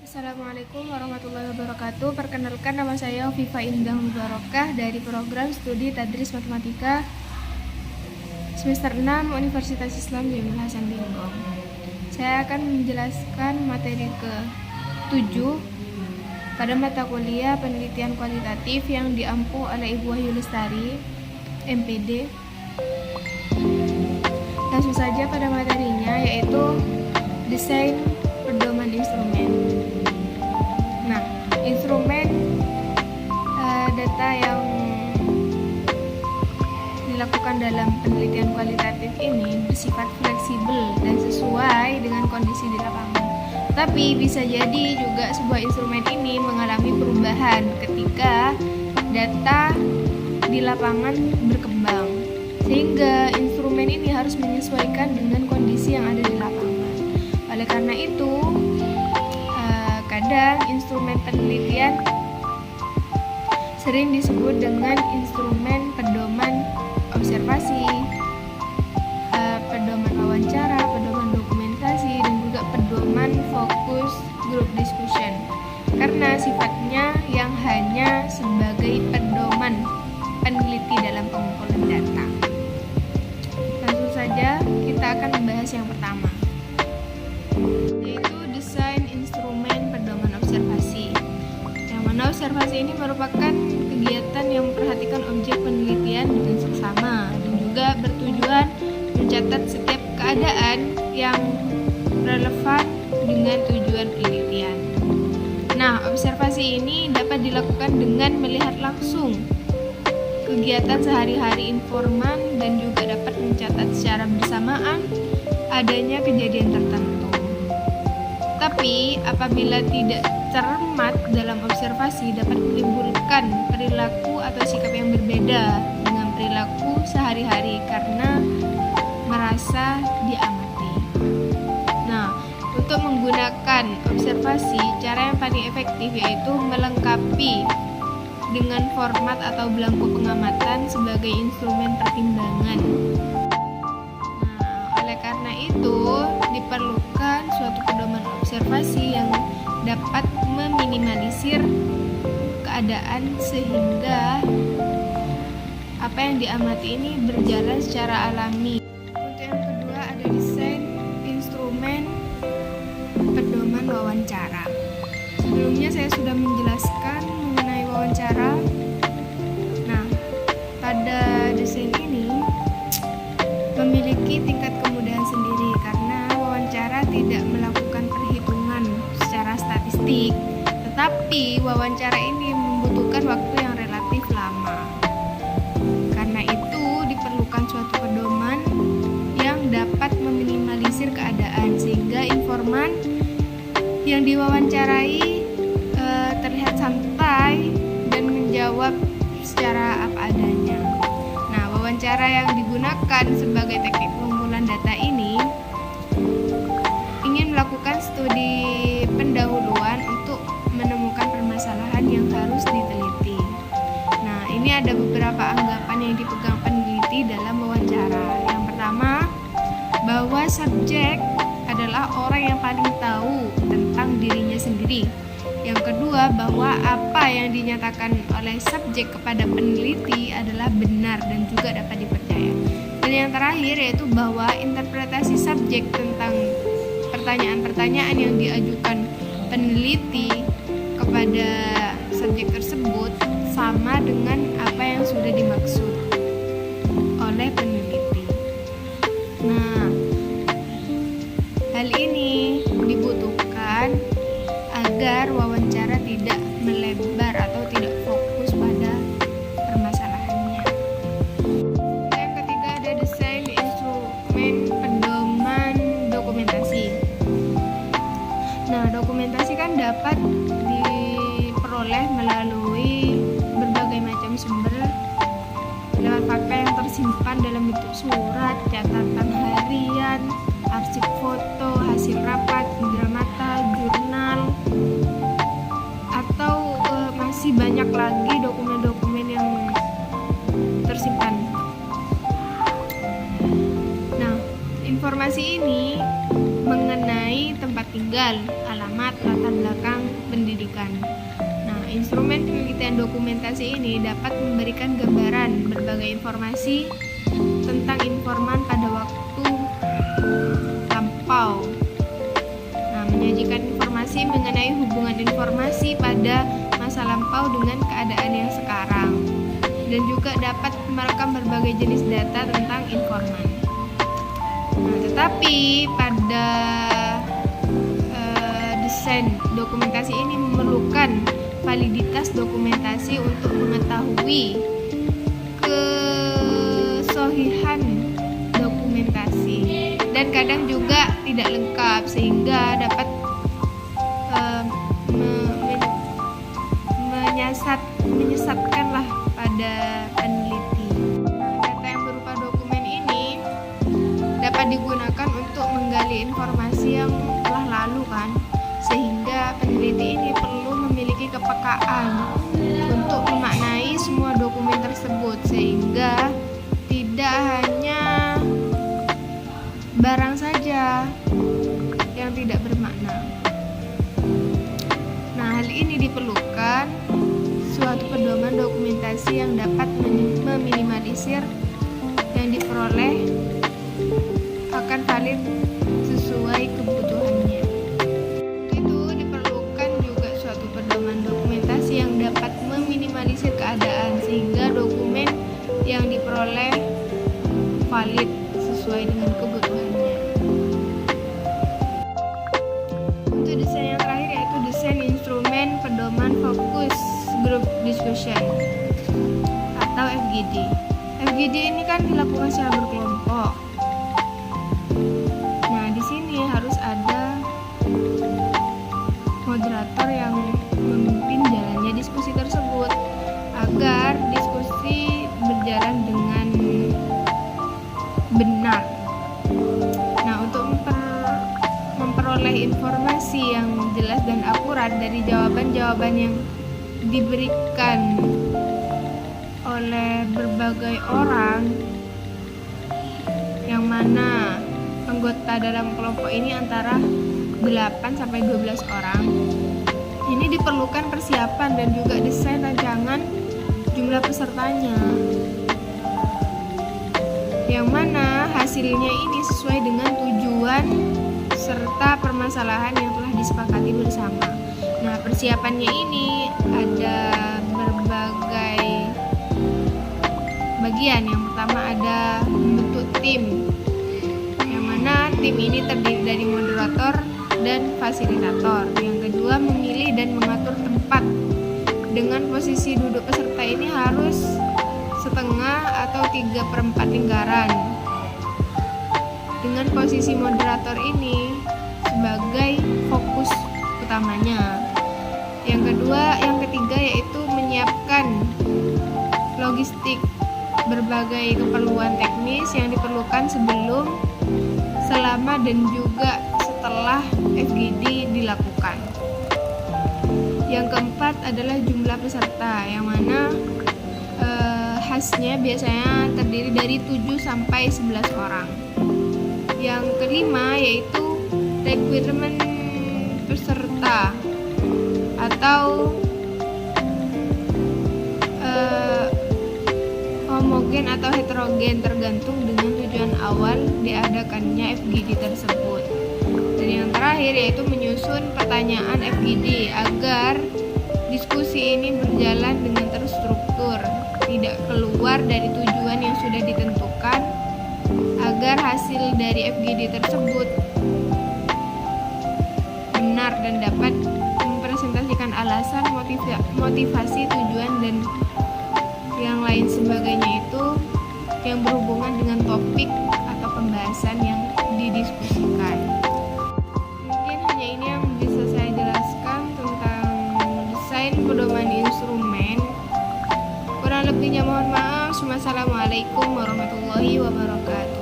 Assalamualaikum warahmatullahi wabarakatuh. Perkenalkan, nama saya Viva Indah Mubarokah dari program studi Tadris Matematika semester 6 Universitas Islam Jaimul Hasan Linggong. Saya akan menjelaskan materi ke-7 pada mata kuliah penelitian kualitatif yang diampu oleh Ibu Wahyu Lestari, MPD. Langsung saja pada materinya, yaitu desain pedoman instrumen. Nah, instrumen data yang dilakukan dalam penelitian kualitatif ini bersifat fleksibel dan sesuai dengan kondisi di lapangan. Tapi bisa jadi juga sebuah instrumen ini mengalami perubahan ketika data di lapangan berkembang, sehingga instrumen ini harus menyesuaikan dengan kondisi yang ada di lapangan. Oleh karena itu, kadang instrumen penelitian sering disebut dengan instrumen pedoman observasi, pedoman wawancara, pedoman dokumentasi, dan juga pedoman fokus group discussion, karena sifatnya yang hanya sebagai pedoman peneliti dalam pengumpulan data. Langsung saja kita akan membahas yang pertama, yaitu desain instrumen pedoman observasi. Yang mana observasi ini merupakan kegiatan yang memperhatikan objek penelitian dengan seksama dan juga bertujuan mencatat setiap keadaan yang relevan dengan tujuan penelitian. Nah, observasi ini dapat dilakukan dengan melihat langsung kegiatan sehari-hari informan dan juga dapat mencatat secara bersamaan adanya kejadian tertentu. Tapi apabila tidak cermat dalam observasi, dapat menimbulkan perilaku atau sikap yang berbeda dengan perilaku sehari-hari karena merasa diamati. Nah, untuk menggunakan observasi, cara yang paling efektif yaitu melengkapi dengan format atau belangko pengamatan sebagai instrumen pertimbangan. Nah, oleh karena itu diperlukan suatu pedoman observasi yang dapat meminimalisir keadaan sehingga apa yang diamati ini berjalan secara alami. Untuk yang kedua ada desain instrumen pedoman wawancara. Sebelumnya saya sudah menjelaskan mengenai wawancara. Nah, pada desain ini memiliki tingkat kemudahan sendiri karena wawancara tidak melakukan perhitungan secara statistik, tetapi wawancara ini membutuhkan waktu yang relatif lama. Karena itu diperlukan suatu pedoman yang dapat meminimalisir keadaan sehingga informan yang diwawancarai terlihat santai dan menjawab secara apa adanya. Nah, wawancara yang digunakan sebagai teknik pengumpulan data ini ingin melakukan studi pendahuluan untuk menemukan permasalahan yang harus diteliti. Nah, ini ada beberapa anggapan yang dipegang peneliti dalam wawancara. Yang pertama, bahwa subjek adalah orang yang paling tahu tentang dirinya sendiri. Yang kedua, bahwa apa yang dinyatakan oleh subjek kepada peneliti adalah benar dan juga dapat dipercaya. Dan yang terakhir yaitu bahwa interpretasi subjek tentang pertanyaan-pertanyaan yang diajukan peneliti kepada subjek tersebut sama dengan apa yang sudah dimaksud oleh peneliti. Nah, hal ini dibutuhkan agar wawancara tidak melebar atau tidak fokus pada permasalahannya. Yang ketiga ada desain instrumen pedoman dokumentasi. Nah, dokumentasi kan dapat diperoleh melalui berbagai macam sumber lewat fakta yang tersimpan dalam bentuk surat, catatan harian, arsip foto, hasil rapat, indera mata, jurnal, atau masih banyak lagi dokumen-dokumen yang tersimpan. Nah, informasi ini mengenai tempat tinggal, alamat, latar belakang, diberikan. Nah, instrumen penelitian dokumentasi ini dapat memberikan gambaran berbagai informasi tentang informan pada waktu lampau. Nah, menyajikan informasi mengenai hubungan informasi pada masa lampau dengan keadaan yang sekarang, dan juga dapat merekam berbagai jenis data tentang informan. Nah, tetapi pada desain dokumentasi ini memerlukan validitas dokumentasi untuk mengetahui kesohihan dokumentasi, dan kadang juga tidak lengkap sehingga dapat menyesatkanlah pada peneliti. Data yang berupa dokumen ini dapat digunakan untuk menggali informasi yang telah lalu kan, sehingga peneliti ini perlu memiliki kepekaan untuk memaknai semua dokumen tersebut, sehingga tidak hanya barang saja yang tidak bermakna. Nah, hal ini diperlukan suatu pedoman dokumentasi yang dapat meminimalisir yang diperoleh akan valid sesuai kebutuhannya. Itu diperlukan juga suatu pedoman dokumentasi yang dapat meminimalisir keadaan sehingga dokumen yang diperoleh valid sesuai dengan kebutuhannya. Untuk desain yang terakhir yaitu desain instrumen pedoman fokus group discussion atau FGD. FGD ini kan dilakukan secara berkelompok. Nah, di sini harus ada moderator yang memimpin jalannya diskusi tersebut agar diskusi berjalan dengan benar. Nah, untuk memperoleh informasi yang jelas dan akurat dari jawaban-jawaban yang diberikan oleh berbagai orang, yang mana anggota dalam kelompok ini antara 8 sampai 12 orang. Ini diperlukan persiapan dan juga desain rancangan jumlah pesertanya, yang mana hasilnya ini sesuai dengan tujuan serta permasalahan yang telah disepakati bersama. Nah, persiapannya ini ada berbagai bagian. Yang pertama ada membentuk tim, yang mana tim ini terdiri dari moderator dan fasilitator. Yang kedua, memilih dan mengatur tempat dengan posisi duduk peserta ini harus setengah atau 3/4 lingkaran, dengan posisi moderator ini sebagai fokus utamanya. Yang ketiga yaitu menyiapkan logistik berbagai keperluan teknis yang diperlukan sebelum, selama, dan juga setelah FGD dilakukan. Yang keempat adalah jumlah peserta, yang mana khasnya biasanya terdiri dari 7 sampai 11 orang. Yang kelima yaitu requirement peserta atau homogen atau heterogen, tergantung dengan tujuan awal diadakannya FGD tersebut. Dan yang terakhir yaitu menyusun pertanyaan FGD agar diskusi ini berjalan dengan terstruktur, tidak keluar dari tujuan yang sudah ditentukan, agar hasil dari FGD tersebut benar dan dapat mempresentasikan alasan, motivasi, tujuan, dan yang lain sebagainya itu yang berhubungan dengan topik atau pembahasan yang didiskusikan. Mungkin hanya ini yang bisa saya jelaskan tentang desain pedoman instrumen. Kurang lebihnya mohon maaf. Wassalamualaikum warahmatullahi wabarakatuh.